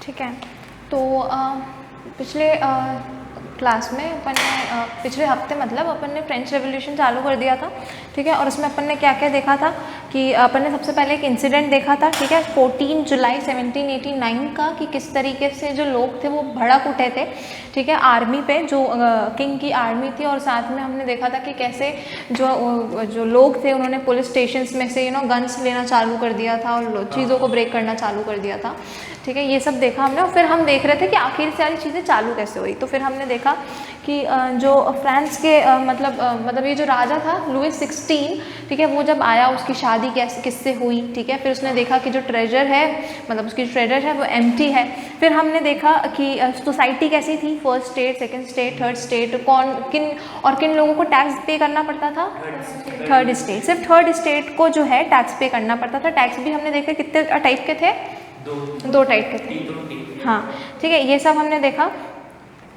ठीक है, तो पिछले क्लास में अपन ने पिछले हफ्ते मतलब अपन ने फ्रेंच रेवोल्यूशन चालू कर दिया था, ठीक है। और उसमें अपन ने क्या क्या देखा था कि अपन ने सबसे पहले एक इंसिडेंट देखा था, ठीक है, 14 जुलाई 1789 का, कि किस तरीके से जो लोग थे वो भड़क उठे थे, ठीक है, आर्मी पे, जो किंग की आर्मी थी। और साथ में हमने देखा था कि कैसे जो लोग थे उन्होंने पुलिस स्टेशंस में से गन्स लेना चालू कर दिया था और चीज़ों को ब्रेक करना चालू कर दिया था, ठीक है। ये सब देखा हमने। और फिर हम देख रहे थे कि आखिर सारी चीज़ें चालू कैसे हुई। तो फिर हमने देखा कि जो फ्रांस के मतलब ये जो राजा था लुइस 16, ठीक है, वो जब आया उसकी शादी कैसे किससे हुई, ठीक है। फिर उसने देखा कि जो ट्रेजर है, मतलब उसकी ट्रेजर है वो एम्प्टी है। फिर हमने देखा कि सोसाइटी कैसी थी, first state, second state, third state, किन लोगों को टैक्स पे करना पड़ता था, थर्ड स्टेट। सिर्फ थर्ड स्टेट को जो है टैक्स पे करना पड़ता था। टैक्स भी हमने देखा कितने टाइप के थे, दो टाइप के थे, हाँ, ठीक है। ये सब हमने देखा।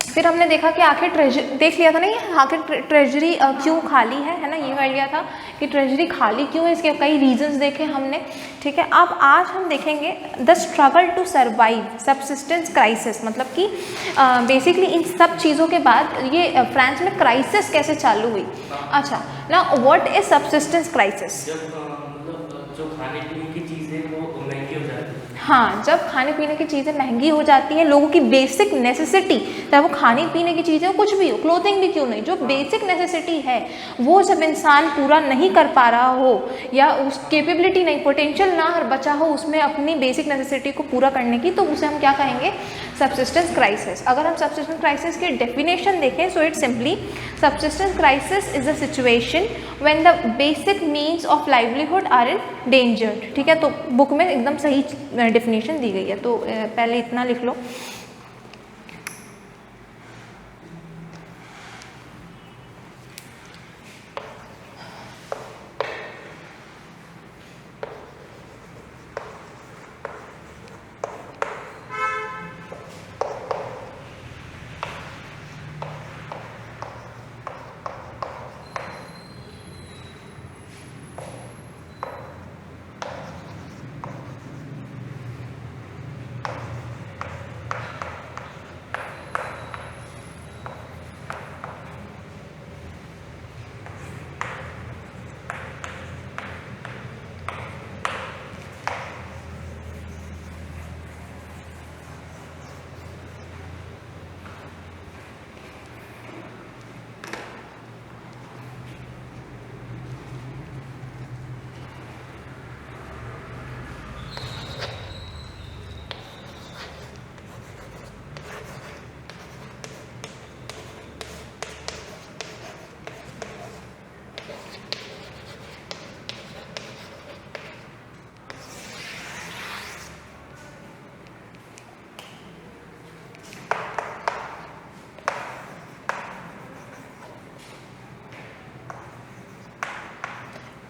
फिर हमने देखा कि आखिर देख लिया था ना, ये आखिर ट्रेजरी क्यों खाली है ना, ये कर लिया था कि ट्रेजरी खाली क्यों है, इसके कई रीजंस देखे हमने, ठीक है। अब आज हम देखेंगे the struggle to survive subsistence crisis, मतलब कि बेसिकली इन सब चीज़ों के बाद ये फ्रांस में क्राइसिस कैसे चालू हुई। अच्छा ना, व्हाट इज सब्सिस्टेंस क्राइसिस? जो खाने पीने की चीज़ें वो महंगी हो जाती है। हाँ, जब खाने पीने की चीज़ें महंगी हो जाती हैं, लोगों की बेसिक नेसेसिटी, चाहे वो खाने पीने की चीज़ें हो, कुछ भी हो, क्लोथिंग भी क्यों नहीं, जो बेसिक नेसेसिटी है वो जब इंसान पूरा नहीं कर पा रहा हो या उस कैपेबिलिटी नहीं, पोटेंशियल ना बचा हो उसमें अपनी बेसिक नेसेसिटी को पूरा करने की, तो उसे हम क्या कहेंगे, सब्सिस्टेंस क्राइसिस। अगर हम सब्सिस्टेंस क्राइसिस की डेफिनेशन देखें, so it simply subsistence crisis is a situation when the basic means of livelihood are endangered, ठीक है। तो बुक में एकदम सही डेफिनेशन दी गई है, तो पहले इतना लिख लो।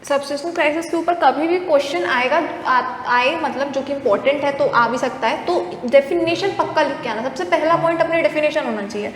सब्सिस्टेंस क्राइसिस के ऊपर कभी भी क्वेश्चन आएगा, आए मतलब जो कि इंपॉर्टेंट है तो आ भी सकता है, तो डेफिनेशन पक्का लिख के आना। सबसे पहला पॉइंट अपनी डेफिनेशन होना चाहिए।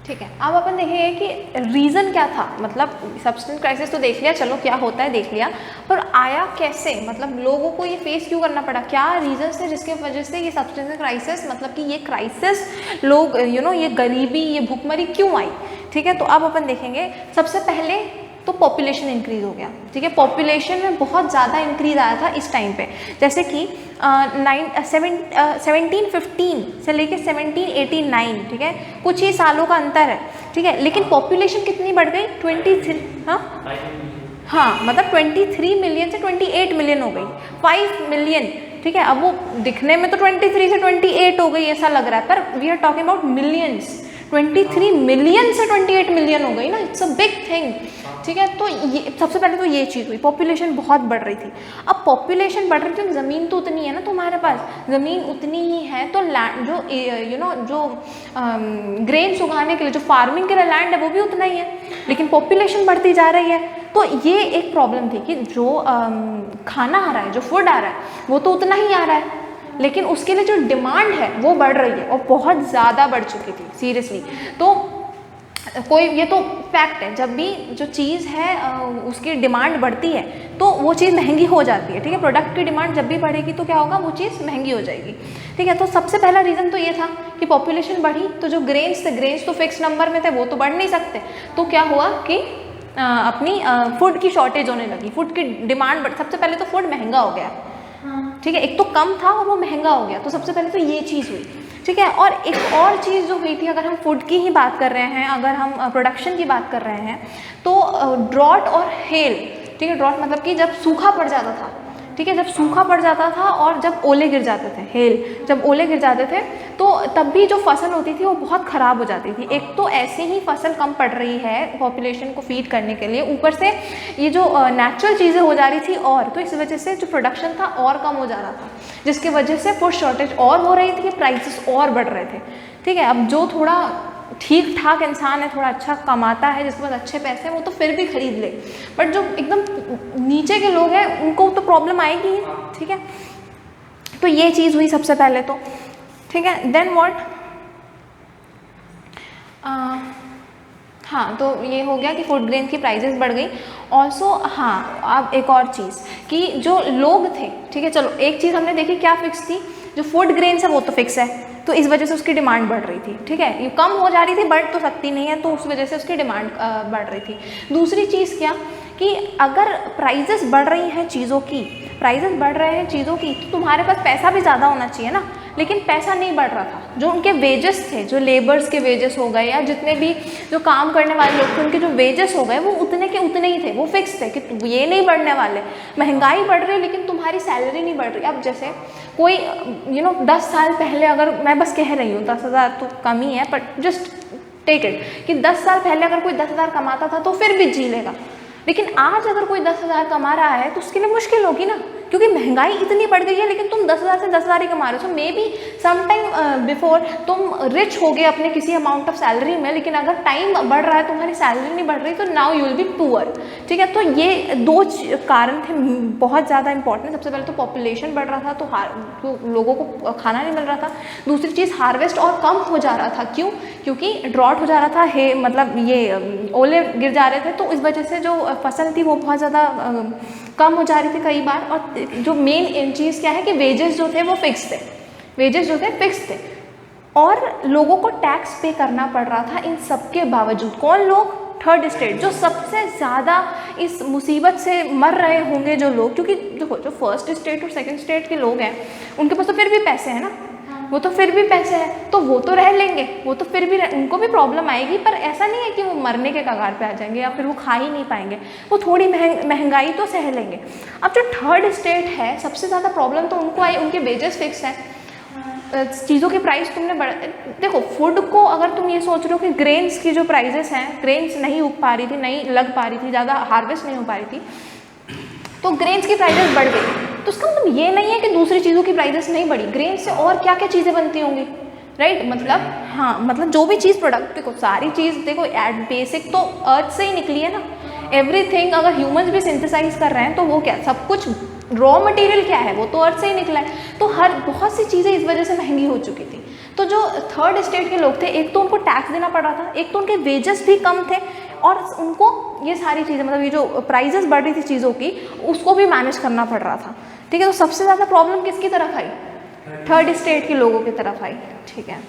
ठीक है, अब अपन देखेंगे कि रीज़न क्या था, मतलब सब्सटेंस क्राइसिस तो देख लिया, चलो क्या होता है देख लिया, पर आया कैसे, मतलब लोगों को ये फेस क्यों करना पड़ा, क्या रीजंस थे जिसके वजह से ये सब्सटेंस क्राइसिस, मतलब कि ये क्राइसिस लोग ये गरीबी, ये भुखमरी क्यों आई। ठीक है, तो अब अपन देखेंगे सबसे पहले तो पॉपुलेशन इंक्रीज़ हो गया। ठीक है, पॉपुलेशन में बहुत ज़्यादा इंक्रीज़ आया था इस टाइम पे, जैसे कि 1715 से लेके 1789, ठीक है, कुछ ही सालों का अंतर है। ठीक है, लेकिन पॉपुलेशन कितनी बढ़ गई, 23, हाँ मतलब 23 मिलियन से 28 मिलियन हो गई, 5 मिलियन। ठीक है, अब वो दिखने में तो 23 से 28 हो गई ऐसा लग रहा है, पर we are talking about millions. 23 million से 28 मिलियन हो गई ना, इट्स अ बिग थिंग। ठीक है, तो ये सबसे पहले तो ये चीज़ हुई, पॉपुलेशन बहुत बढ़ रही थी। अब पॉपुलेशन बढ़ रही थी, ज़मीन तो उतनी है ना तुम्हारे पास, ज़मीन उतनी ही है, तो लैंड जो ग्रेन्स उगाने के लिए, जो फार्मिंग के लिए लैंड है वो भी उतना ही है, लेकिन पॉपुलेशन बढ़ती जा रही है। तो ये एक प्रॉब्लम थी कि जो खाना आ रहा है, जो फूड आ रहा है वो तो उतना ही आ रहा है, लेकिन उसके लिए जो डिमांड है वो बढ़ रही है, और बहुत ज़्यादा बढ़ चुकी थी सीरियसली। तो ये तो फैक्ट है, जब भी जो चीज़ है उसकी डिमांड बढ़ती है तो वो चीज़ महंगी हो जाती है। ठीक है, प्रोडक्ट की डिमांड जब भी बढ़ेगी तो क्या होगा, वो चीज़ महंगी हो जाएगी। ठीक है, तो सबसे पहला रीज़न तो ये था कि पॉपुलेशन बढ़ी, तो जो ग्रेन्स थे, ग्रेन्स तो फिक्स नंबर में थे, वो तो बढ़ नहीं सकते, तो क्या हुआ कि अपनी फूड की शॉर्टेज होने लगी, फूड की डिमांड सबसे पहले तो फूड महंगा हो गया। ठीक है, एक तो कम था और वो महंगा हो गया, तो सबसे पहले तो ये चीज़ हुई। ठीक है, और एक और चीज़ जो हुई थी, अगर हम फूड की ही बात कर रहे हैं, अगर हम प्रोडक्शन की बात कर रहे हैं, तो ड्रॉट और हेल। ठीक है, ड्रॉट मतलब कि जब सूखा पड़ जाता था, ठीक है, जब सूखा पड़ जाता था और जब ओले गिर जाते थे, हेल जब ओले गिर जाते थे, तो तब भी जो फसल होती थी वो बहुत ख़राब हो जाती थी। एक तो ऐसे ही फसल कम पड़ रही है पॉपुलेशन को फीड करने के लिए, ऊपर से ये जो नेचुरल चीज़ें हो जा रही थी, और तो इस वजह से जो प्रोडक्शन था और कम हो जा रहा था, जिसकी वजह से फूड शॉर्टेज और हो रही थी, प्राइसेस और बढ़ रहे थे। ठीक है, अब जो थोड़ा ठीक ठाक इंसान है, थोड़ा अच्छा कमाता है, जिसके पास अच्छे पैसे हैं, वो तो फिर भी खरीद ले, बट जो एकदम नीचे के लोग हैं उनको तो प्रॉब्लम आएगी ही। ठीक है, तो ये चीज़ हुई सबसे पहले तो। ठीक है, देन व्हाट, हाँ, तो ये हो गया कि फूड ग्रेन की प्राइसेस बढ़ गई। ऑल्सो हाँ, अब एक और चीज़ कि जो लोग थे, ठीक है, चलो एक चीज़ हमने देखी क्या फिक्स थी, जो फूड ग्रेन्स है वो तो फिक्स है, तो इस वजह से उसकी डिमांड बढ़ रही थी। ठीक है, ये कम हो जा रही थी, बढ़ तो सकती नहीं है, तो उस वजह से उसकी डिमांड बढ़ रही थी। दूसरी चीज़ क्या कि अगर प्राइजेस बढ़ रही हैं चीज़ों की, प्राइजेस बढ़ रहे हैं चीज़ों की, तो तुम्हारे पास पैसा भी ज़्यादा होना चाहिए ना, लेकिन पैसा नहीं बढ़ रहा था। जो उनके वेजेस थे, जो लेबर्स के वेजेस हो गए, या जितने भी जो काम करने वाले लोग थे उनके जो वेजेस हो गए, वो उतने के उतने ही थे, वो फिक्स थे कि ये नहीं बढ़ने वाले। महंगाई बढ़ रही है लेकिन तुम्हारी सैलरी नहीं बढ़ रही। अब जैसे कोई 10 साल पहले, अगर मैं बस कह रही हूँ 10,000 तो कम ही है, बट जस्ट टेक इट कि 10 साल पहले अगर कोई 10,000 कमाता था तो फिर भी जी लेगा, लेकिन आज अगर कोई 10,000 कमा रहा है तो उसके लिए मुश्किल होगी ना, क्योंकि महंगाई इतनी बढ़ गई है, लेकिन तुम 10,000 से 10,000 ही कमा रहे हो। So maybe some time before तुम रिच हो गए अपने किसी अमाउंट ऑफ सैलरी में, लेकिन अगर टाइम बढ़ रहा है, तुम्हारी सैलरी नहीं बढ़ रही, तो now you will be poor. ठीक है, तो ये दो कारण थे बहुत ज़्यादा इंपॉर्टेंट। सबसे पहले तो पॉपुलेशन बढ़ रहा था, तो लोगों को खाना नहीं मिल रहा था। दूसरी चीज़, हार्वेस्ट और कम हो जा रहा था। क्यों? क्योंकि ड्रॉट हो जा रहा था, मतलब ये ओले गिर जा रहे थे, तो इस वजह से जो फसल थी वो बहुत ज़्यादा कम हो जा रही थी कई बार। और जो मेन चीज़ क्या है कि वेजेस जो थे वो फिक्स थे, वेजेस जो थे फिक्स थे, और लोगों को टैक्स पे करना पड़ रहा था इन सब के बावजूद। कौन लोग? थर्ड स्टेट, जो सबसे ज़्यादा इस मुसीबत से मर रहे होंगे जो लोग, क्योंकि देखो जो फर्स्ट स्टेट और सेकंड स्टेट के लोग हैं उनके पास तो फिर भी पैसे हैं ना, वो तो फिर भी पैसे हैं, तो वो तो रह लेंगे, वो तो फिर भी उनको भी प्रॉब्लम आएगी, पर ऐसा नहीं है कि वो मरने के कगार पे आ जाएंगे या फिर वो खा ही नहीं पाएंगे, वो थोड़ी महंगाई तो सह लेंगे। अब जो थर्ड स्टेट है, सबसे ज़्यादा प्रॉब्लम तो उनको आई, उनके वेजेस फिक्स हैं, चीज़ों की प्राइस तुमने देखो, फूड को अगर तुम ये सोच रहे हो कि ग्रेन्स की जो प्राइजेस हैं, ग्रेन्स नहीं उग पा रही थी, नहीं लग पा रही थी, ज़्यादा हार्वेस्ट नहीं हो पा रही थी, तो ग्रेन्स की प्राइसेस बढ़ गई, तो इसका मतलब ये नहीं है कि दूसरी चीज़ों की प्राइसेस नहीं बढ़ी। ग्रेन से और क्या क्या चीज़ें बनती होंगी, राइट? मतलब हाँ, मतलब जो भी चीज़ प्रोडक्ट, देखो सारी चीज़ देखो एट बेसिक तो अर्थ से ही निकली है ना, एवरीथिंग। अगर ह्यूमंस भी सिंथेसाइज कर रहे हैं तो वो क्या, सब कुछ रॉ मटेरियल क्या है, वो तो अर्थ से ही निकला है। तो हर बहुत सी चीज़ें इस वजह से महंगी हो चुकी थी। तो जो थर्ड स्टेट के लोग थे, एक तो उनको टैक्स देना पड़ रहा था, एक तो उनके वेजेस भी कम थे, और उनको ये सारी चीज़ें, मतलब ये जो प्राइजेस बढ़ रही थी चीज़ों की, उसको भी मैनेज करना पड़ रहा था। ठीक है, तो सबसे ज़्यादा प्रॉब्लम किसकी तरफ आई? थर्ड स्टेट के लोगों की तरफ आई। ठीक है,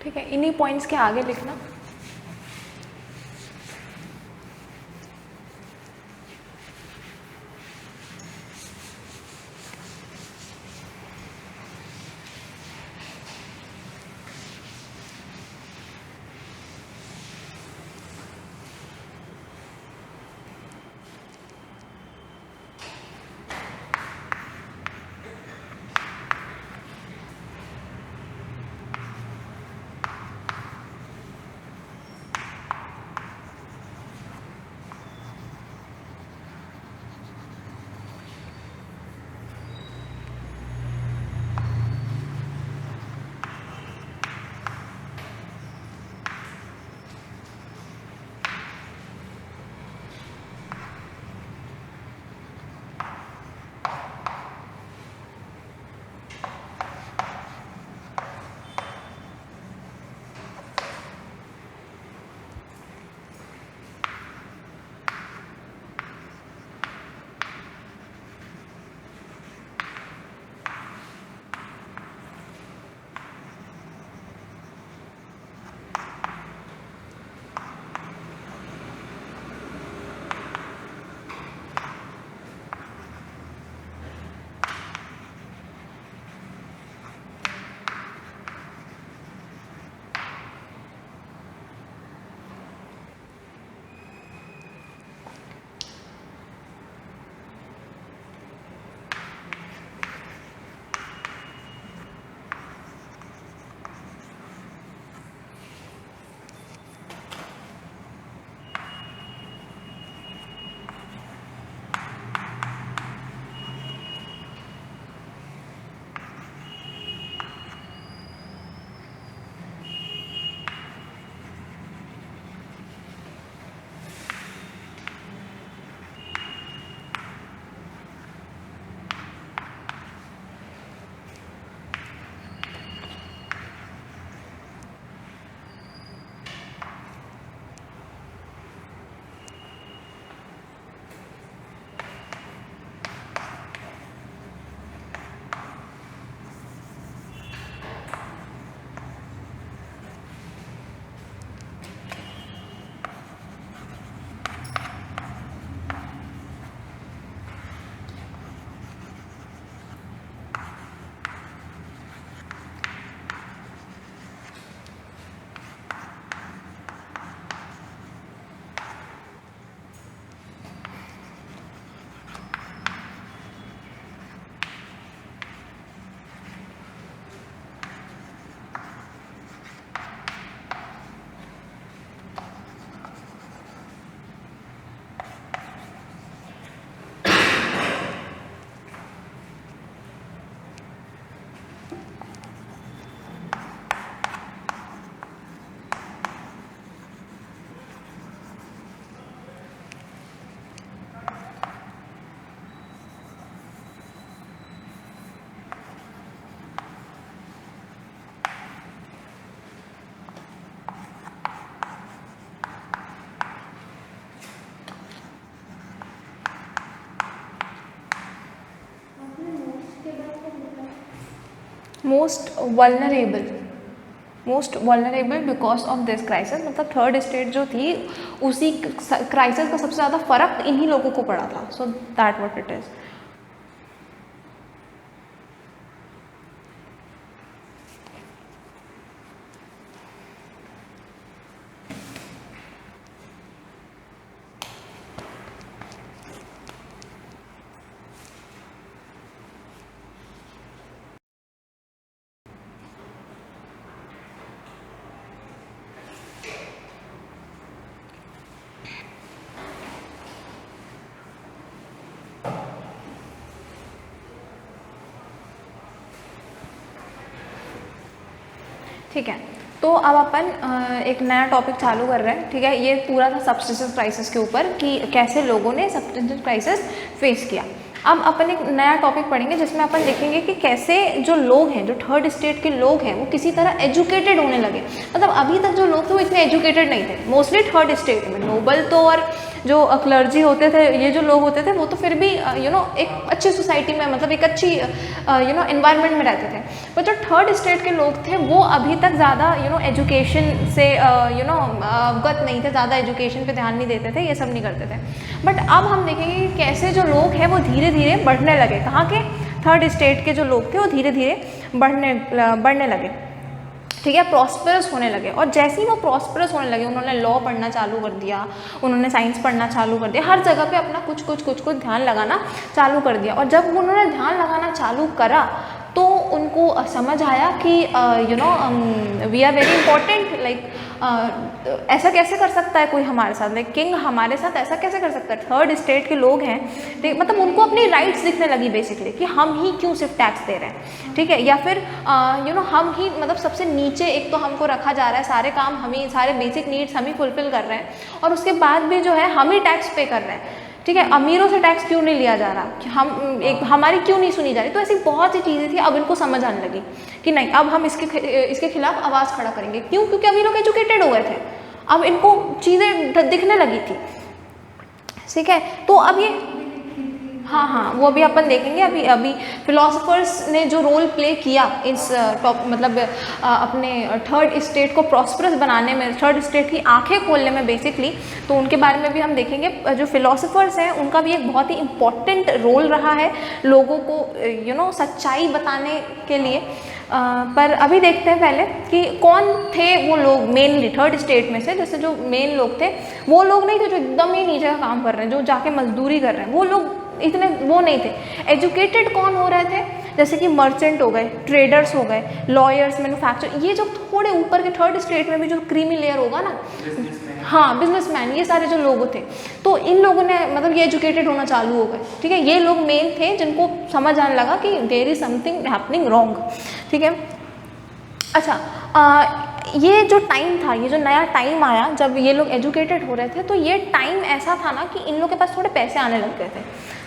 ठीक है, इन्हीं पॉइंट्स के आगे लिखना। Most vulnerable because of this crisis, मतलब थर्ड स्टेट जो थी उसी क्राइसिस का सबसे ज़्यादा फर्क इन्हीं लोगों को पड़ा था. So that what it is. ठीक है, तो अब अपन एक नया टॉपिक चालू कर रहे हैं. ठीक है, ये पूरा था सब्सटेंस क्राइसिस के ऊपर कि कैसे लोगों ने सब्सटेंस क्राइसिस फेस किया. अब अपन एक नया टॉपिक पढ़ेंगे जिसमें अपन देखेंगे कि कैसे जो लोग हैं, जो थर्ड स्टेट के लोग हैं, वो किसी तरह एजुकेटेड होने लगे. मतलब अभी तक जो लोग थे वो इतने एजुकेटेड नहीं थे. मोस्टली थर्ड स्टेट में नोबल तो और जो क्लर्जी होते थे, ये जो लोग होते थे वो तो फिर भी एक अच्छी सोसाइटी में, मतलब एक अच्छी एनवायरनमेंट में रहते थे. पर जो थर्ड स्टेट के लोग थे वो अभी तक ज़्यादा एजुकेशन से अवगत नहीं थे, ज़्यादा एजुकेशन पे ध्यान नहीं देते थे, ये सब नहीं करते थे. बट अब हम देखेंगे कि कैसे जो लोग हैं वो धीरे धीरे बढ़ने लगे. कहाँ के? थर्ड स्टेट के जो लोग थे वो धीरे धीरे बढ़ने लगे. ठीक है, प्रॉस्परस होने लगे. और जैसे ही वो प्रॉस्परस होने लगे, उन्होंने लॉ पढ़ना चालू कर दिया, उन्होंने साइंस पढ़ना चालू कर दिया, हर जगह पे अपना कुछ ध्यान लगाना चालू कर दिया. और जब उन्होंने ध्यान लगाना चालू करा तो उनको समझ आया कि we are very important. Like ऐसा कैसे कर सकता है कोई हमारे साथ, लाइक किंग हमारे साथ ऐसा कैसे कर सकता है? थर्ड स्टेट के लोग हैं, ठीक, मतलब उनको अपनी राइट्स दिखने लगी बेसिकली कि हम ही क्यों सिर्फ टैक्स दे रहे हैं. ठीक है, या फिर हम ही मतलब सबसे नीचे एक तो हमको रखा जा रहा है, सारे काम हम ही, सारे बेसिक नीड्स हम ही फुलफिल कर रहे हैं, और उसके बाद भी जो है हम ही टैक्स पे कर रहे हैं. ठीक है, अमीरों से टैक्स क्यों नहीं लिया जा रहा, कि हमारी क्यों नहीं सुनी जा रही. तो ऐसी बहुत सी चीज़ें थी. अब इनको समझ आने लगी कि नहीं, अब हम इसके खिलाफ आवाज़ खड़ा करेंगे. क्यों? क्योंकि अभी लोग एजुकेटेड हो गए थे, अब इनको चीज़ें दिखने लगी थी. ठीक है, तो अब ये हाँ वो अभी अपन देखेंगे. अभी फिलोसफर्स ने जो रोल प्ले किया इस मतलब अपने थर्ड स्टेट को प्रॉस्परस बनाने में, थर्ड स्टेट की आंखें खोलने में बेसिकली, तो उनके बारे में भी हम देखेंगे. जो फिलोसफर्स हैं उनका भी एक बहुत ही इम्पॉर्टेंट रोल रहा है लोगों को सच्चाई बताने के लिए. पर अभी देखते हैं पहले कि कौन थे वो लोग मेनली थर्ड स्टेट में से. जैसे जो मेन लोग थे वो लोग नहीं थे जो एकदम ही नीचे का काम कर रहे हैं, जो जाके मजदूरी कर रहे हैं, वो लोग इतने वो नहीं थे. एजुकेटेड कौन हो रहे थे? जैसे कि मर्चेंट हो गए, ट्रेडर्स हो गए, लॉयर्स, मैन्युफैक्चर, ये जो थोड़े ऊपर के थर्ड स्टेट में भी जो क्रीमी लेयर होगा ना, हाँ बिजनेसमैन, ये सारे जो लोग थे, तो इन लोगों ने मतलब ये एजुकेटेड होना चालू हो गए. ठीक है, ये लोग मेन थे जिनको समझ आने लगा कि there is something happening wrong. ठीक है, अच्छा ये जो टाइम था, ये जो नया टाइम आया जब ये लोग एजुकेटेड हो रहे थे, तो ये टाइम ऐसा था ना कि इन लोग के पास थोड़े पैसे आने लग गए थे.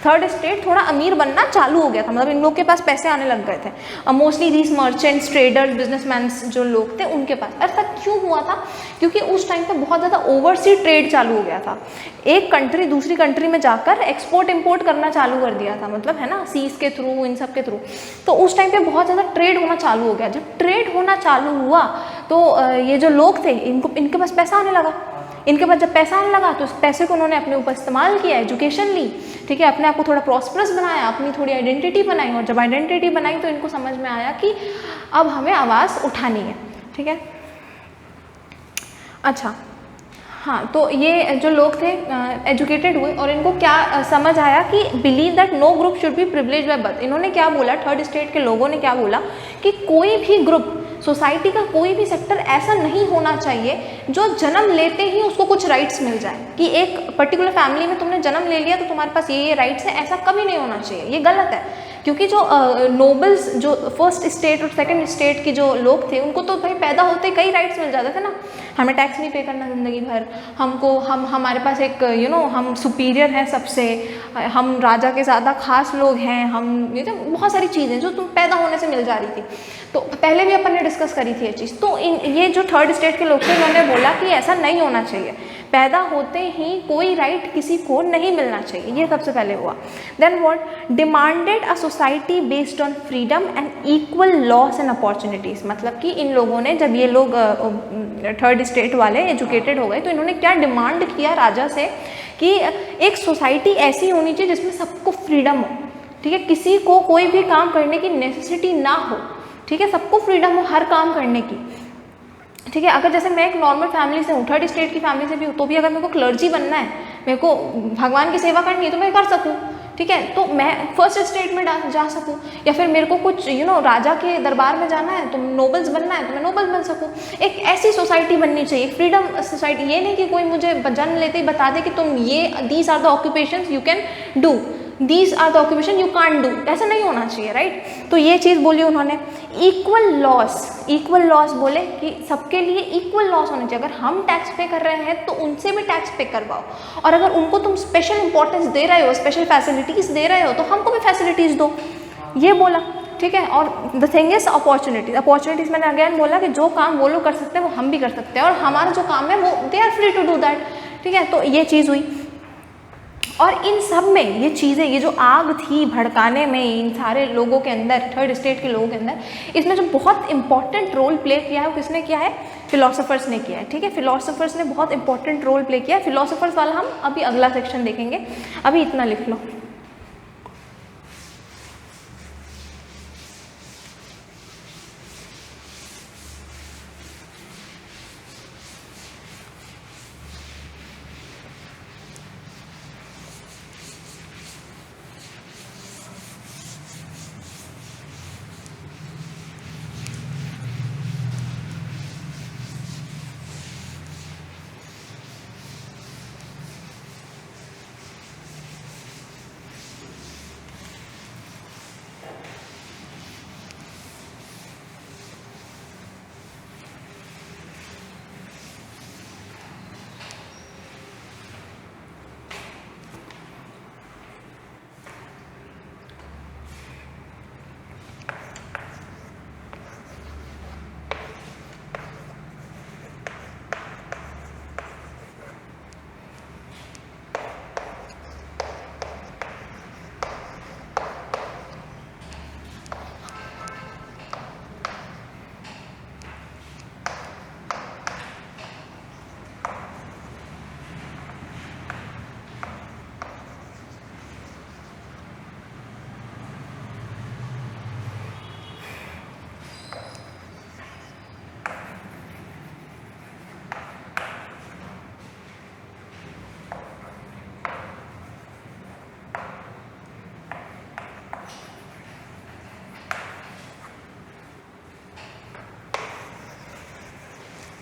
थर्ड स्टेट थोड़ा अमीर बनना चालू हो गया था, मतलब इन लोग के पास पैसे आने लग गए थे. Mostly these merchants, traders, businessman जो लोग थे उनके पास. ऐसा क्यों हुआ था? क्योंकि उस टाइम पे बहुत ज़्यादा ओवरसी ट्रेड चालू हो गया था. एक कंट्री दूसरी कंट्री में जाकर एक्सपोर्ट इम्पोर्ट करना चालू कर दिया था, मतलब है ना, सीज के थ्रू, इन सब के थ्रू. तो उस टाइम पे बहुत ज़्यादा ट्रेड होना चालू हो गया. जब ट्रेड होना चालू हुआ तो ये जो लोग थे इनके पास पैसा आने लगा. इनके पास जब पैसा आने लगा तो उस पैसे को उन्होंने अपने ऊपर इस्तेमाल किया, एजुकेशन ली. ठीक है, अपने आप को थोड़ा प्रॉस्परस बनाया, अपनी थोड़ी आइडेंटिटी बनाई. और जब आइडेंटिटी बनाई तो इनको समझ में आया कि अब हमें आवाज़ उठानी है. ठीक है, अच्छा हाँ, तो ये जो लोग थे एजुकेटेड हुए और इनको क्या समझ आया कि believe that no group should be privilege by birth. इन्होंने क्या बोला, थर्ड स्टेट के लोगों ने क्या बोला कि कोई भी ग्रुप, सोसाइटी का कोई भी सेक्टर ऐसा नहीं होना चाहिए जो जन्म लेते ही उसको कुछ राइट्स मिल जाए. कि एक पर्टिकुलर फैमिली में तुमने जन्म ले लिया तो तुम्हारे पास ये राइट्स है, ऐसा कभी नहीं होना चाहिए. ये गलत है, क्योंकि जो नोबल्स, जो फर्स्ट स्टेट और सेकंड स्टेट के जो लोग थे, उनको तो भाई पैदा होते कई राइट्स मिल जाते थे ना. हमें टैक्स नहीं पे करना ज़िंदगी भर, हम हमारे पास एक हम सुपीरियर हैं सबसे, हम राजा के ज़्यादा खास लोग हैं, हम ये तो बहुत सारी चीज़ें जो तुम पैदा होने से मिल जा रही थी. तो पहले भी अपन ने डिस्कस करी थी ये चीज़. तो ये जो थर्ड स्टेट के लोग थे उन्होंने बोला बोला कि ऐसा नहीं होना चाहिए, पैदा होते ही कोई राइट किसी को नहीं मिलना चाहिए, ये सबसे पहले हुआ। Then what, demanded a society based on freedom and equal laws and opportunities, मतलब कि इन लोगों ने, जब ये लोग थर्ड स्टेट वाले एजुकेटेड हो गए, तो इन्होंने क्या डिमांड किया राजा से कि एक सोसाइटी ऐसी होनी चाहिए जिसमें सबको फ्रीडम हो, ठीक है, किसी को कोई भी काम करने की नेसेसिटी ना हो, ठीक है, सबको फ्रीडम हो हर काम करने की, ठीक है। अगर जैसे मैं एक नॉर्मल फैमिली से हूँ, थर्ड स्टेट की फैमिली से भी हूँ, तो भी अगर मेरे को क्लर्जी बनना है, मेरे को भगवान की सेवा करनी है, तो मैं कर सकूँ, ठीक है, तो मैं फर्स्ट स्टेट में जा सकूँ, या फिर मेरे को कुछ राजा के दरबार में जाना है तो नोबल्स बनना है तो मैं नोबल बन सकूँ। एक ऐसी सोसाइटी बननी चाहिए, फ्रीडम सोसाइटी, ये नहीं कि कोई मुझे जन्म लेते ही बता दे कि तुम ये these are the occupations you can do, these are the occupation you can't do, ऐसा नहीं होना चाहिए, राइट। तो ये चीज़ बोली उन्होंने। इक्वल लॉस बोले कि सबके लिए इक्वल लॉस होने चाहिए, अगर हम टैक्स पे कर रहे हैं तो उनसे भी टैक्स पे करवाओ, और अगर उनको तुम स्पेशल इंपॉर्टेंस दे रहे हो, स्पेशल फैसिलिटीज़ दे रहे हो, तो हमको भी फैसिलिटीज़ दो, ये बोला, ठीक है। और द थिंग इज अपॉर्चुनिटीज़ मैंने अगेन बोला कि जो काम वो लोग कर सकते हैं वो हम भी कर सकते हैं, और हमारा जो काम है वो they are free to do that, ठीक है। तो ये चीज़ हुई, और इन सब में ये चीज़ें, ये जो आग थी भड़काने में इन सारे लोगों के अंदर, थर्ड स्टेट के लोगों के अंदर, इसमें जो बहुत इंपॉर्टेंट रोल प्ले किया है वो किसने किया है? फिलोसोफर्स ने किया है, ठीक है। फिलोसोफर्स ने बहुत इंपॉर्टेंट रोल प्ले किया है। फिलोसोफर्स वाला हम अभी अगला सेक्शन देखेंगे, अभी इतना लिख लो।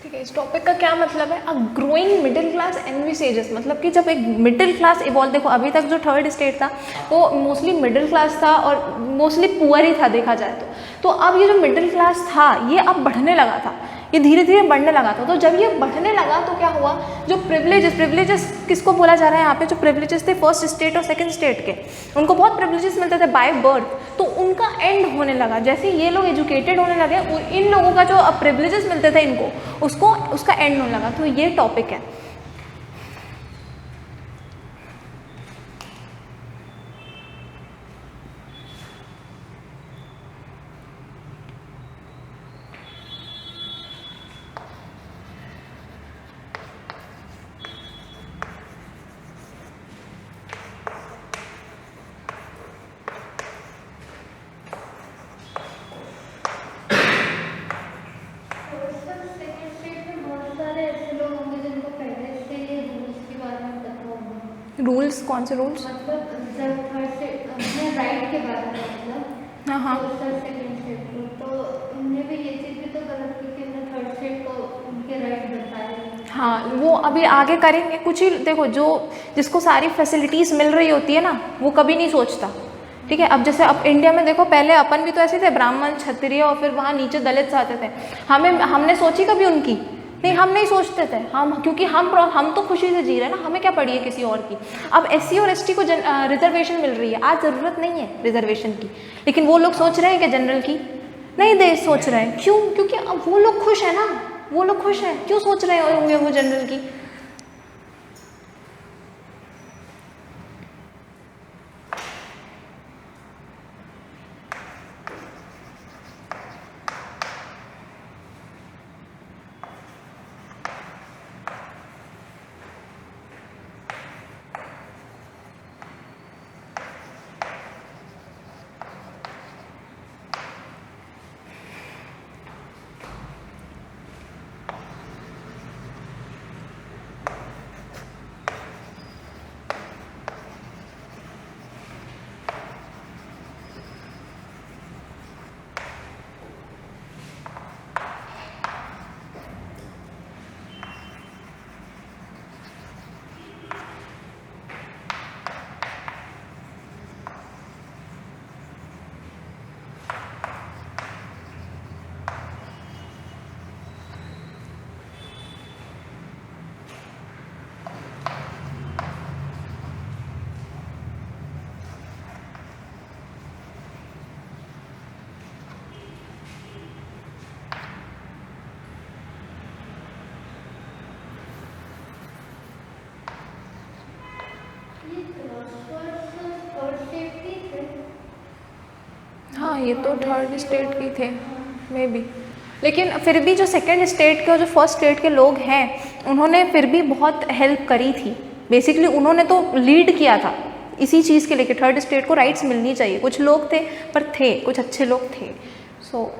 ठीक है, इस टॉपिक का क्या मतलब है? A growing middle class envisages, मतलब कि जब एक मिडिल क्लास इवॉल्व, देखो अभी तक जो थर्ड स्टेट था वो मोस्टली मिडिल क्लास था और मोस्टली पुअर ही था देखा जाए तो अब ये जो मिडिल क्लास था ये अब बढ़ने लगा था, ये धीरे धीरे बढ़ने लगा था। तो जब ये बढ़ने लगा तो क्या हुआ, जो प्रिविलेजेस किसको बोला जा रहा है यहाँ पे, जो प्रिविलेजेस थे फर्स्ट स्टेट और सेकंड स्टेट के, उनको बहुत प्रिविलेजेस मिलते थे बाय बर्थ, तो उनका एंड होने लगा। जैसे ये लोग एजुकेटेड होने लगे, इन लोगों का जो प्रिविलेजेस मिलते थे इनको, उसका एंड होने लगा। तो ये टॉपिक है। रूल्स कौन से रूल्स? मतलब जब थर्ड स्टेट अपने राइट के बारे में, मतलब हाँ हाँ, सेकंड स्टेट को, तो उनने भी ये चीज़ भी तो गलत की कि उन्होंने थर्ड स्टेट को उनके राइट बताए। हाँ वो अभी आगे करेंगे। कुछ ही देखो, जो जिसको सारी फैसिलिटीज़ मिल रही होती है ना वो कभी नहीं सोचता, ठीक है। अब जैसे अब इंडिया में देखो, पहले अपन भी तो ऐसे थे, ब्राह्मण क्षत्रिय और फिर वहाँ नीचे दलित आते थे। हमने सोची कभी उनकी? नहीं, हम नहीं सोचते थे। क्योंकि हम तो खुशी से जी रहे हैं ना, हमें क्या पड़ी है किसी और की। अब SC और ST को रिजर्वेशन मिल रही है, आज ज़रूरत नहीं है रिजर्वेशन की, लेकिन वो लोग सोच रहे हैं कि जनरल की नहीं दे, सोच रहे हैं। क्यों? क्योंकि अब वो लोग खुश है ना, वो लोग खुश हैं, क्यों सोच रहे होंगे वो जनरल की। ये क्रॉसवर्ड्स थर्ड स्टेट के थे। हाँ ये तो थर्ड स्टेट के थे मे बी, लेकिन फिर भी जो सेकंड स्टेट के और जो फर्स्ट स्टेट के लोग हैं उन्होंने फिर भी बहुत हेल्प करी थी। बेसिकली उन्होंने तो लीड किया था इसी चीज़ के लेके, थर्ड स्टेट को राइट्स मिलनी चाहिए। कुछ लोग थे पर थे, कुछ अच्छे लोग थे। सो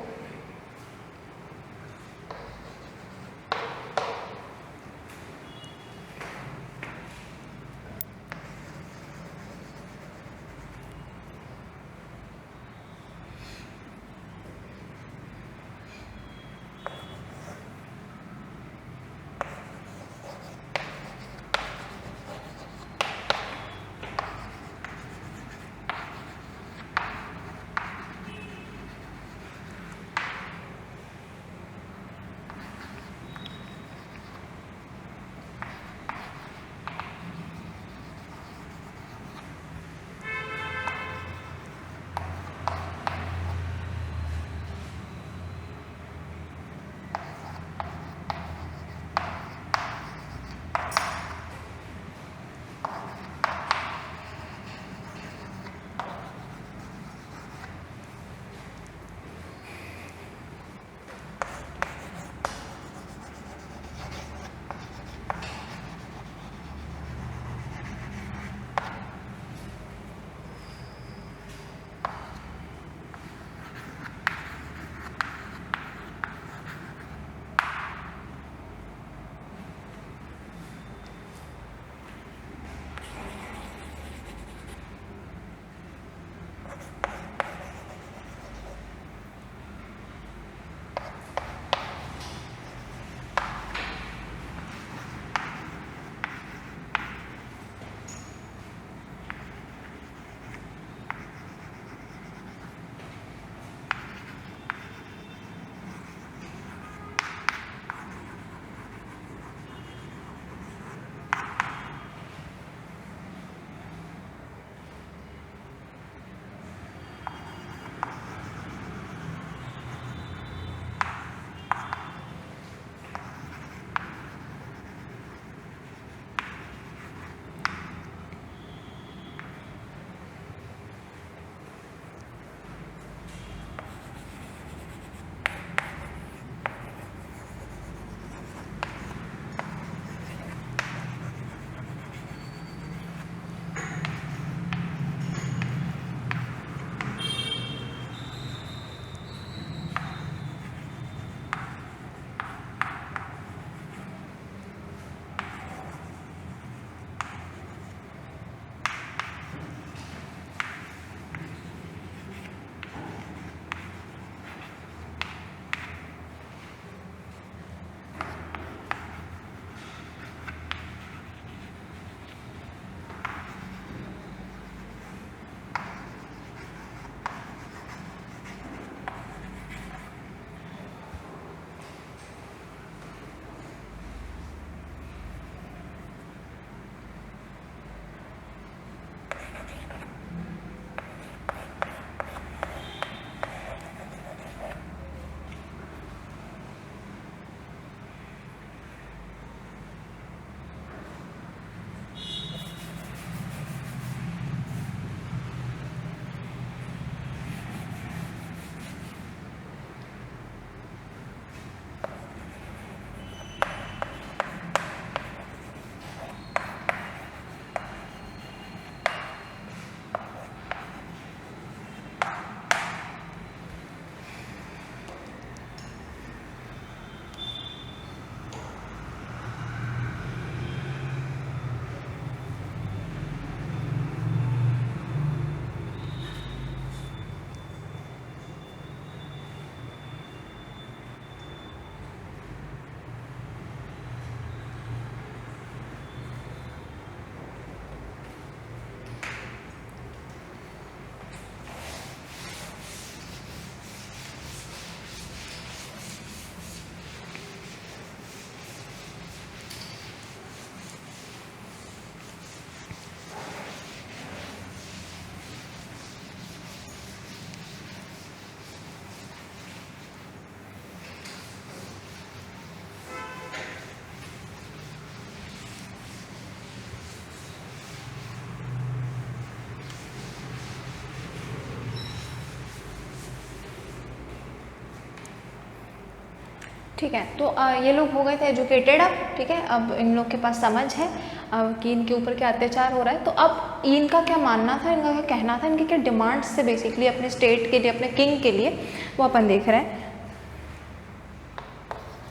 ठीक है, तो ये लोग हो गए थे एजुकेटेड अब, ठीक है, अब इन लोग के पास समझ है कि इनके ऊपर क्या अत्याचार हो रहा है। तो अब इनका क्या मानना था, इनका क्या कहना था, इनके क्या डिमांड्स थे बेसिकली अपने स्टेट के लिए, अपने किंग के लिए, वो अपन देख रहे हैं।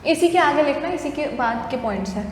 इसी के आगे लिखना, इसी के बाद के पॉइंट्स हैं।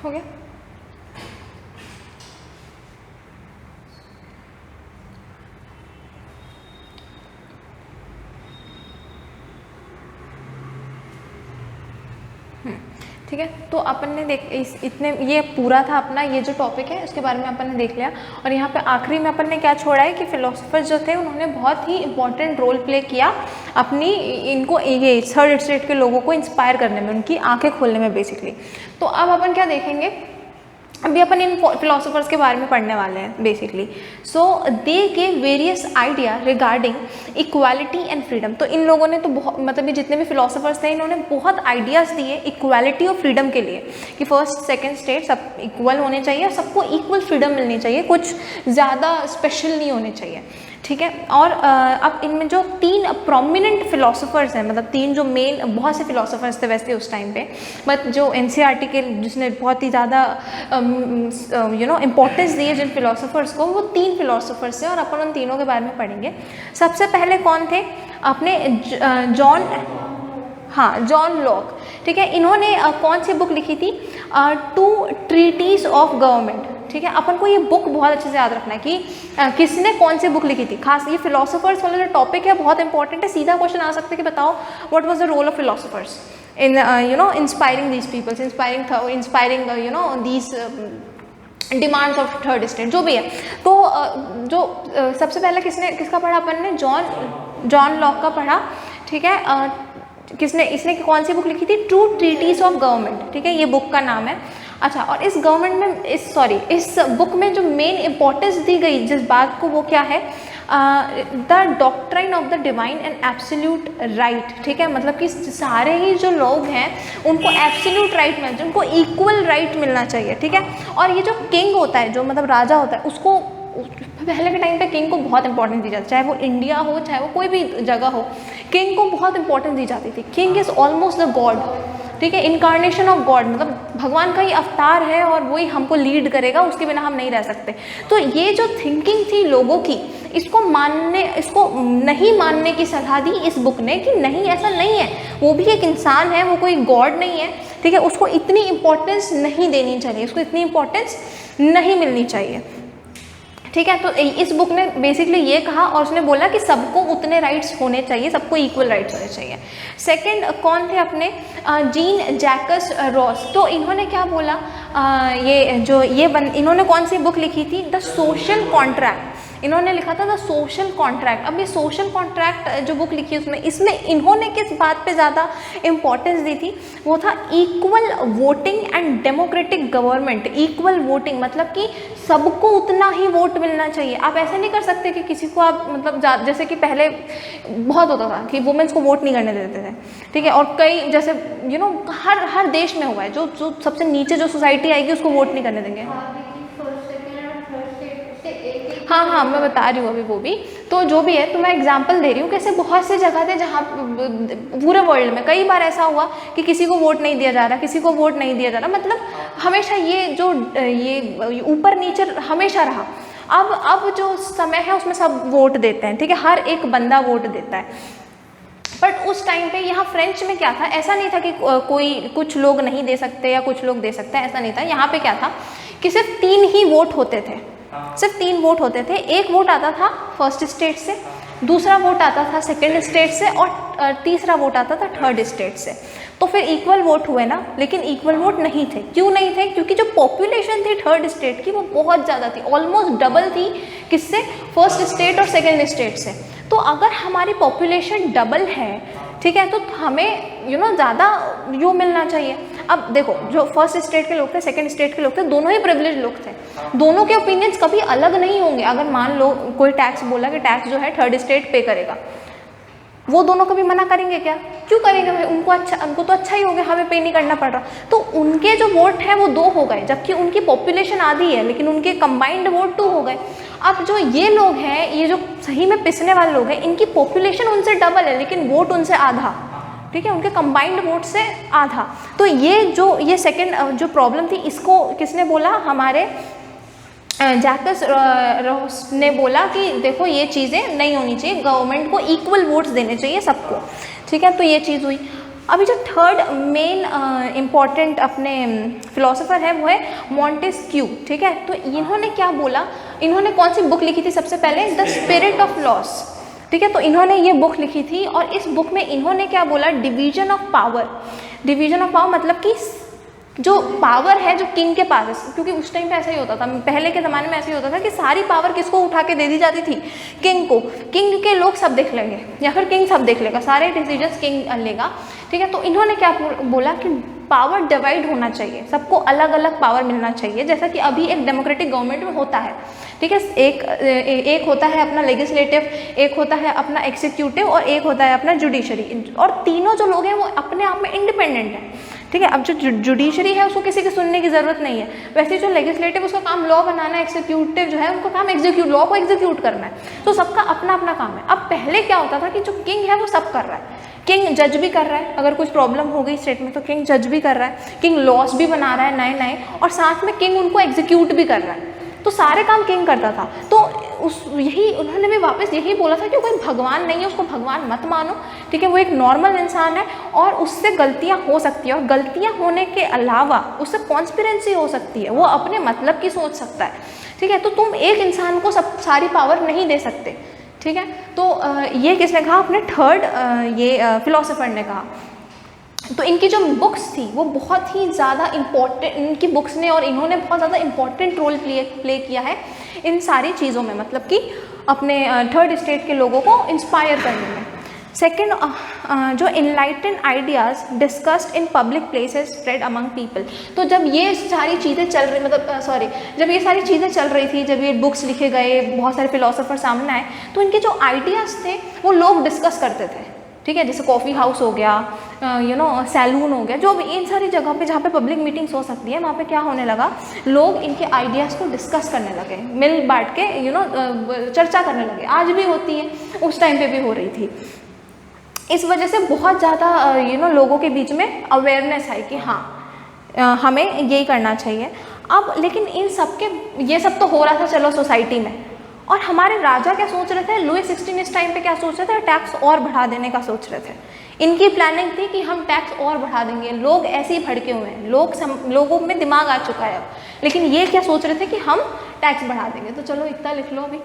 हो गया। ठीक है, तो अपन ने इतने ये पूरा था अपना ये जो टॉपिक है उसके बारे में अपन ने देख लिया। और यहाँ पे आखिरी में अपन ने क्या छोड़ा है कि फिलोसफर्स जो थे उन्होंने बहुत ही इंपॉर्टेंट रोल प्ले किया अपनी इनको ये थर्ड स्टेट के लोगों को इंस्पायर करने में, उनकी आंखें खोलने में बेसिकली। तो अब अपन क्या देखेंगे, अभी अपन इन फिलोसोफर्स के बारे में पढ़ने वाले हैं basically. So they gave various idea regarding equality and freedom. तो इन लोगों ने तो बहुत मतलब ये जितने भी फिलोसोफर्स थे इन्होंने बहुत आइडियाज़ दिए इक्वालिटी और फ्रीडम के लिए कि फर्स्ट सेकंड स्टेट सब इक्वल होने चाहिए, सबको इक्वल फ्रीडम मिलनी चाहिए, कुछ ज़्यादा स्पेशल नहीं होने चाहिए। ठीक है, और अब इनमें जो 3 प्रोमिनेंट फिलोसोफर्स हैं, मतलब 3 जो मेन, बहुत से फिलोसोफर्स थे वैसे उस टाइम पे, बट जो NCERT के जिसने बहुत ही ज़्यादा इम्पोर्टेंस दी है जिन फिलोसोफर्स को, वो 3 फिलोसोफर्स हैं और अपन उन तीनों के बारे में पढ़ेंगे। सबसे पहले कौन थे अपने जॉन लॉक। ठीक है, इन्होंने कौन सी बुक लिखी थी, 2 ट्रीटीज ऑफ गवर्नमेंट। ठीक है, अपन को ये बुक बहुत अच्छे से याद रखना है कि किसने कौन सी बुक लिखी थी। खास ये फिलोसोफर्स वाला जो टॉपिक है बहुत इंपॉर्टेंट है, सीधा क्वेश्चन आ सकता है कि बताओ what was the role of philosophers in inspiring these peoples, inspiring these demands of third state, जो भी है। तो जो सबसे पहले किसका पढ़ा अपन ने, जॉन लॉक का पढ़ा, ठीक है। इसने कौन सी बुक लिखी थी, ट्रू ट्रीटीज ऑफ गवर्नमेंट, ठीक है, ये बुक का नाम है। अच्छा, और इस गवर्नमेंट में इस बुक में जो मेन इंपॉर्टेंस दी गई जिस बात को, वो क्या है, the doctrine of the divine and absolute right, ठीक है, मतलब कि सारे ही जो लोग हैं उनको एब्सोल्यूट राइट मिलना चाहिए, उनको इक्वल राइट मिलना चाहिए, ठीक है। और ये जो किंग होता है, जो मतलब राजा होता है, उसको पहले के टाइम पे किंग को बहुत इंपॉर्टेंस दी जाती, चाहे वो इंडिया हो चाहे वो कोई भी जगह हो, किंग को बहुत इंपॉर्टेंस दी जाती थी। King is almost the God, ठीक है, इनकारनेशन ऑफ गॉड, मतलब भगवान का ही अवतार है और वही हमको लीड करेगा, उसके बिना हम नहीं रह सकते। तो ये जो थिंकिंग थी लोगों की, इसको नहीं मानने की सलाह दी इस बुक ने कि नहीं, ऐसा नहीं है, वो भी एक इंसान है, वो कोई गॉड नहीं है, ठीक है, उसको इतनी इंपॉर्टेंस नहीं देनी चाहिए, उसको इतनी इंपॉर्टेंस नहीं मिलनी चाहिए, ठीक है। तो इस बुक ने बेसिकली ये कहा, और उसने बोला कि सबको उतने राइट्स होने चाहिए, सबको इक्वल राइट्स होने चाहिए। सेकंड कौन थे अपने, जीन जैकस रॉस। तो इन्होंने क्या बोला, इन्होंने कौन सी बुक लिखी थी, द सोशल कॉन्ट्रैक्ट, इन्होंने लिखा था द सोशल कॉन्ट्रैक्ट। अब ये सोशल कॉन्ट्रैक्ट जो बुक लिखी इसमें इन्होंने किस बात पे ज़्यादा इंपॉर्टेंस दी थी, वो था equal voting and democratic government. Equal voting मतलब कि सबको उतना ही वोट मिलना चाहिए। आप ऐसे नहीं कर सकते कि किसी को आप मतलब जैसे कि पहले बहुत होता था कि वुमेन्स को वोट नहीं करने देते थे, ठीक है, और कई जैसे हर देश में हुआ है, जो सबसे नीचे जो सोसाइटी आएगी उसको वोट नहीं करने देंगे। हाँ, मैं बता रही हूँ अभी वो भी, तो जो भी है, तो मैं एग्जांपल दे रही हूँ कैसे बहुत से जगह थे जहाँ पूरे वर्ल्ड में कई बार ऐसा हुआ कि किसी को वोट नहीं दिया जा रहा, किसी को वोट नहीं दिया जा रहा, मतलब हमेशा ये ऊपर नीचे हमेशा रहा। अब जो समय है उसमें सब वोट देते हैं, ठीक है, हर एक बंदा वोट देता है। बट उस टाइम पे यहाँ फ्रेंच में क्या था, ऐसा नहीं था कि कुछ लोग नहीं दे सकते या कुछ लोग दे सकते हैं, ऐसा नहीं था। यहाँ पे क्या था कि सिर्फ 3 ही वोट होते थे, सिर्फ 3 वोट होते थे। एक वोट आता था फर्स्ट स्टेट से, दूसरा वोट आता था सेकंड स्टेट से, और तीसरा वोट आता था थर्ड स्टेट से। तो फिर इक्वल वोट हुए ना, लेकिन इक्वल वोट नहीं थे। क्यों नहीं थे? क्योंकि जो पॉपुलेशन थी थर्ड स्टेट की वो बहुत ज़्यादा थी, ऑलमोस्ट डबल थी किससे, फर्स्ट स्टेट और सेकंड स्टेट से। तो अगर हमारी पॉपुलेशन डबल है, ठीक है, तो हमें ज़्यादा मिलना चाहिए। अब देखो, जो फर्स्ट स्टेट के लोग थे, सेकंड स्टेट के लोग थे, दोनों ही प्रिविलेज लोग थे, दोनों के ओपिनियंस कभी अलग नहीं होंगे। अगर मान लो कोई टैक्स बोला कि टैक्स जो है थर्ड स्टेट पे करेगा, वो दोनों कभी मना करेंगे क्या? क्यों करेंगे भाई? उनको तो अच्छा ही हो गया, हमें पे नहीं करना पड़ रहा। तो उनके जो वोट हैं वो 2 हो गए, जबकि उनकी पॉपुलेशन आधी है, लेकिन उनके कंबाइंड वोट 2 हो गए। अब जो ये लोग हैं, ये जो सही में पिसने वाले लोग हैं, इनकी पॉपुलेशन उनसे डबल है, लेकिन वोट उनसे आधा, ठीक है, उनके कंबाइंड वोट से आधा। तो ये सेकंड जो प्रॉब्लम थी, इसको किसने बोला? हमारे जैकस रॉस ने बोला कि देखो ये चीज़ें नहीं होनी चाहिए, गवर्नमेंट को इक्वल वोट्स देने चाहिए सबको, ठीक है। तो ये चीज़ हुई। अभी जो थर्ड मेन इम्पॉर्टेंट अपने फिलोसोफर है वो है मॉन्टेस्क्यू, ठीक है। तो इन्होंने क्या बोला, इन्होंने कौन सी बुक लिखी थी सबसे पहले? द स्पिरिट ऑफ लॉस, ठीक है। तो इन्होंने ये बुक लिखी थी, और इस बुक में इन्होंने क्या बोला? Division of power. Division of power मतलब कि जो पावर है जो किंग के पास है, क्योंकि उस टाइम पे ऐसा ही होता था, पहले के ज़माने में ऐसा ही होता था कि सारी पावर किसको उठा के दे दी जाती थी? किंग को। किंग के लोग सब देख लेंगे, या फिर किंग सब देख लेगा, सारे डिसीजंस किंग लेगा, ठीक है। तो इन्होंने क्या बोला कि पावर डिवाइड होना चाहिए, सबको अलग अलग पावर मिलना चाहिए, जैसा कि अभी एक डेमोक्रेटिक गवर्नमेंट में होता है, ठीक है। एक होता है अपना लेजिस्लेटिव, एक होता है अपना एग्जीक्यूटिव, और एक होता है अपना जुडिशरी, और तीनों जो लोग हैं वो अपने आप में इंडिपेंडेंट हैं, ठीक है। अब जो जुडिशरी है उसको किसी की सुनने की ज़रूरत नहीं है, वैसे जो लेजिस्लेटिव उसका काम लॉ बनाना है, एग्जीक्यूटिव जो है उनका काम लॉ को एग्जीक्यूट करना है, तो सबका अपना अपना काम है। अब पहले क्या होता था कि जो किंग है वो सब कर रहा है, किंग जज भी कर रहा है, अगर कुछ प्रॉब्लम हो गई स्टेट में तो किंग जज भी कर रहा है, किंग लॉस भी बना रहा है नए, और साथ में किंग उनको एग्जीक्यूट भी कर रहा है, तो सारे काम किंग करता था। तो उन्होंने भी वापस यही बोला था कि कोई भगवान नहीं है, उसको भगवान मत मानो, ठीक है, वो एक नॉर्मल इंसान है, और उससे गलतियां हो सकती है, और गलतियां होने के अलावा उससे कॉन्स्पिरेंसी हो सकती है, वो अपने मतलब की सोच सकता है, ठीक है। तो तुम एक इंसान को सारी पावर नहीं दे सकते, ठीक है। तो ये किसने कहा? अपने थर्ड फिलोसोफर ने कहा। तो इनकी जो बुक्स थी वो बहुत ही ज़्यादा इम्पोर्टेंट, इनकी बुक्स ने और इन्होंने बहुत ज़्यादा इम्पोर्टेंट रोल प्ले किया है इन सारी चीज़ों में, मतलब कि अपने थर्ड स्टेट के लोगों को इंस्पायर करने में। सेकेंड, जो enlightened ideas discussed in public places spread among people. तो जब ये सारी चीज़ें चल रही, मतलब जब ये सारी चीज़ें चल रही थी, जब ये बुक्स लिखे गए, बहुत सारे फिलोसोफर सामने आए, तो इनके जो आइडियाज़ थे वो लोग डिस्कस करते थे, ठीक है। जैसे कॉफ़ी हाउस हो गया, सैलून हो गया, जो भी इन सारी जगह पे जहाँ पे पब्लिक मीटिंग्स हो सकती है, वहाँ पे क्या होने लगा, लोग इनके आइडियाज़ को डिस्कस करने लगे, मिल बांट के चर्चा करने लगे। आज भी होती है, उस टाइम पे भी हो रही थी। इस वजह से बहुत ज़्यादा लोगों के बीच में अवेयरनेस है कि हाँ हमें यही करना चाहिए। अब लेकिन इन सब के, ये सब तो हो रहा था चलो सोसाइटी में, और हमारे राजा क्या सोच रहे थे, लुई 16 इस टाइम पे क्या सोच रहे थे, टैक्स और बढ़ा देने का सोच रहे थे। इनकी प्लानिंग थी कि हम टैक्स और बढ़ा देंगे। लोग ऐसे ही भड़के हुए हैं, लोगों में दिमाग आ चुका है अब। लेकिन ये क्या सोच रहे थे कि हम टैक्स बढ़ा देंगे। तो चलो इतना लिख लो अभी।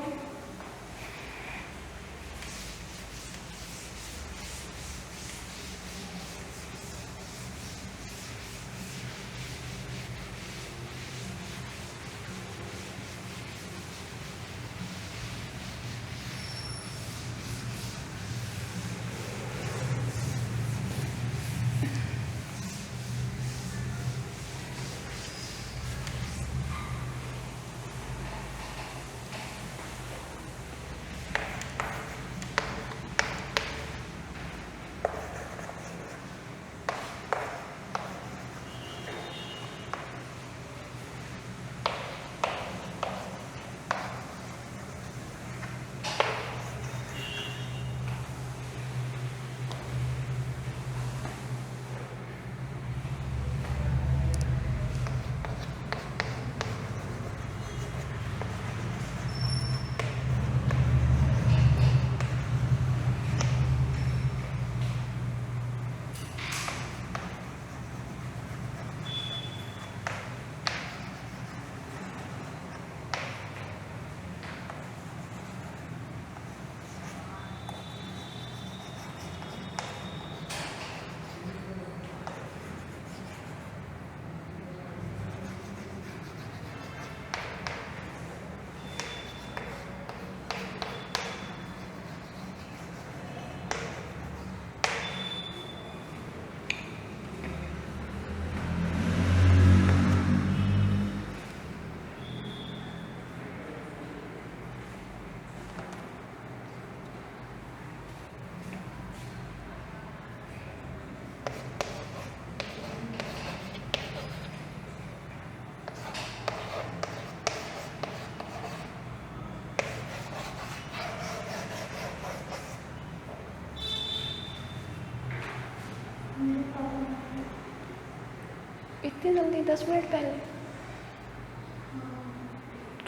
इतनी जल्दी? 10 मिनट पहले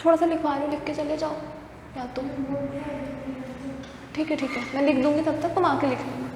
थोड़ा सा लिखवा लो, लिख के चले जाओ या तो। ठीक है मैं लिख दूंगी, तब तक तुम आके लिख लेना।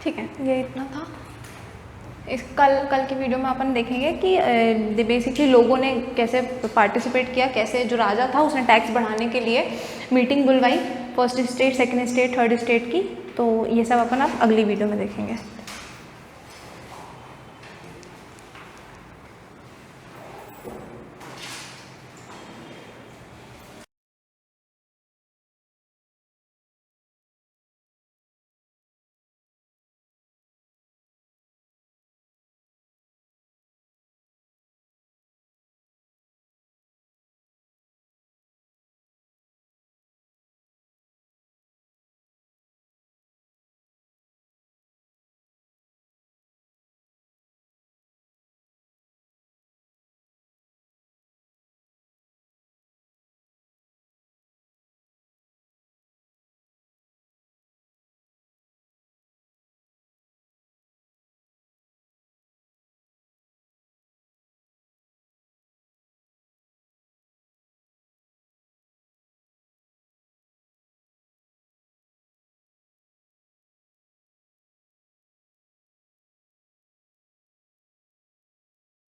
ठीक है, ये इतना था। इस कल की वीडियो में अपन देखेंगे कि बेसिकली लोगों ने कैसे पार्टिसिपेट किया, कैसे जो राजा था उसने टैक्स बढ़ाने के लिए मीटिंग बुलवाई, first state, second state, third state की। तो ये सब अपन आप अगली वीडियो में देखेंगे।